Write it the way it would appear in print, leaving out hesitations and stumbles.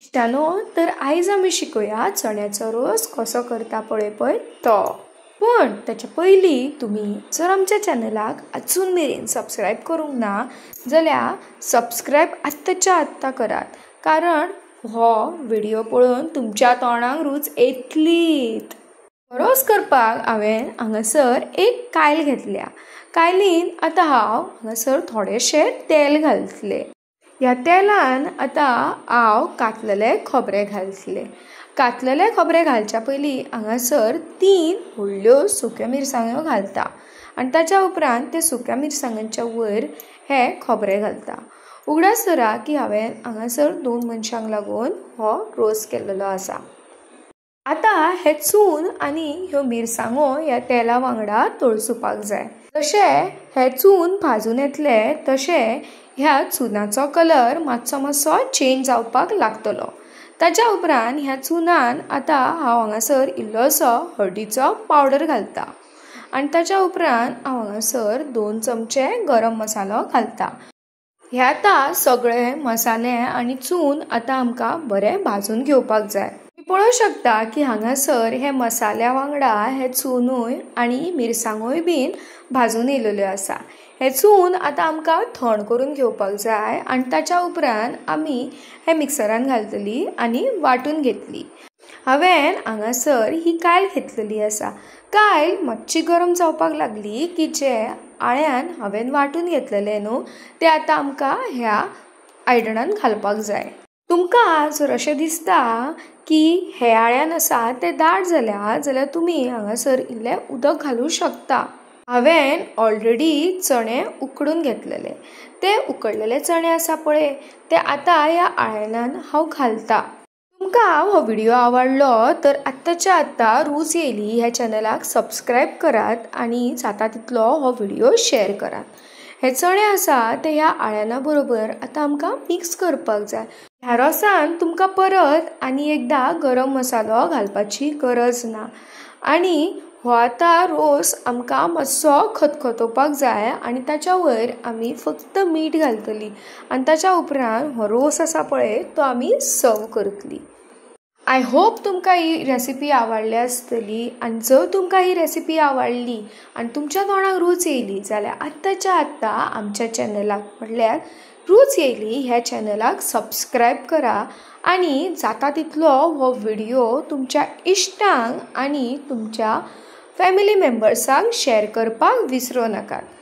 इश्टानो, तर आयज आमी शिकूया चण्याचो रोस कसो करता पळय तो। पण त्याच्या पयलीं तुम्ही जर आमच्या चॅनलाक अजून मेरेन सबस्क्राईब करूंक ना जाल्यार सबस्क्राईब आत्ताच्या आत्ता करात, कारण हो व्हिडिओ पळोवन तुमच्या तोंडाक रूच येतलीच। रोस करपाक हांवें हांगासर एक कायल घेतल्या। कायलीन आतां हांव हांगासर थोडेशे तेल घालतले। ह्या तेलान आतां हांव कातलेले खोबरे घालतले। कातलेले खोबरे घालच्या पयलीं हांगासर 3 व्हडल्यो सुक्यो मिरसांग्यो घालता आनी ताच्या उपरांत ते सुक्या मिरसांगांच्या वयर हे खोबरे घालता। उगडास धरा की हांवें हांगासर 2 मनशांक लागून हो रोस केल्लो आसा। आतां हे चून आनी ह्यो मिरसांगो ह्या तेला वांगडा तळसुपाक जाय। जशें हे चून भाजून येतले तशे ह्या चुनाचो कलर मातसो चेंज जावपाक लागतलो। ताच्या उपरांत ह्या चुनान आतां हांव हांगासर इल्लोसो हळदीचो पावडर घालता आनी ताच्या उपरांत हांव हांगासर 2 चमचे गरम मसालो घालता। हे आतां सगळे मसाले आनी चून आतां आमकां बरें भाजून घेवपाक जाय। पळोवंक शकता की हांगासर हे मसाल्या वांगडा हे चूनूय आनी मिरसांगोय बीन भाजून येयलेल्यो आसा। हे चून आतां आमकां थंड करून घेवपाक जाय आनी ताच्या उपरांत आमी हे मिक्सरान घालतली आनी वाटून घेतली। हांवें हांगासर ही कायल घेतलेली आसा। कायल मातशी गरम जावपाक लागली की जे आळ्यान हांवें वाटून घेतलेले न्हू ते आतां आमकां ह्या आयदनान घालपाक जाय। तुमकां जर अशें दिसता की हे आळ्यान आसा ते दाट जाल्यार तुमी हांगासर इल्लें उदक घालूं शकता। हांवें ऑलरेडी चणे उकडून घेतलेले। ते उकडलेले चणे आसा पळय ते आतां ह्या आळ्यान हांव घालता। तुमकां हो व्हिडिओ आवडलो तर आत्ताच्या आत्ता रूच येयली ह्या चॅनलाक सबस्क्राईब करात आनी जाता तितलो हो व्हिडिओ शेअर करात। हे चणे आसा ते ह्या आळ्याना बरोबर आतां आमकां मिक्स करपाक जाय। ह्या रोसान तुमकां परत आनी एकदा गरम मसालो घालपाची गरज ना आनी हो आतां रोस आमकां मातसो खतखतोवपाक जाय आनी ताच्या वयर आमी फक्त मीठ घालतली आनी ताच्या उपरांत हो रोस आसा पळय तो आमी सर्व करतली। आय होप तुमकां ही रेसिपी आवडली आसतली आनी जर तुमकां ही रेसिपी आवडली आनी तुमच्या तोंडाक रूच येयली जाल्यार आत्ताच्या आत्ता आमच्या चॅनलाक म्हणल्यार रूच येयली ह्या चॅनलाक सबस्क्राईब करा आनी जाता तितलो हो व्हिडिओ तुमच्या इश्टांक आनी तुमच्या फॅमिली मेंबर्सांक शेअर करपाक विसरूं नाकात।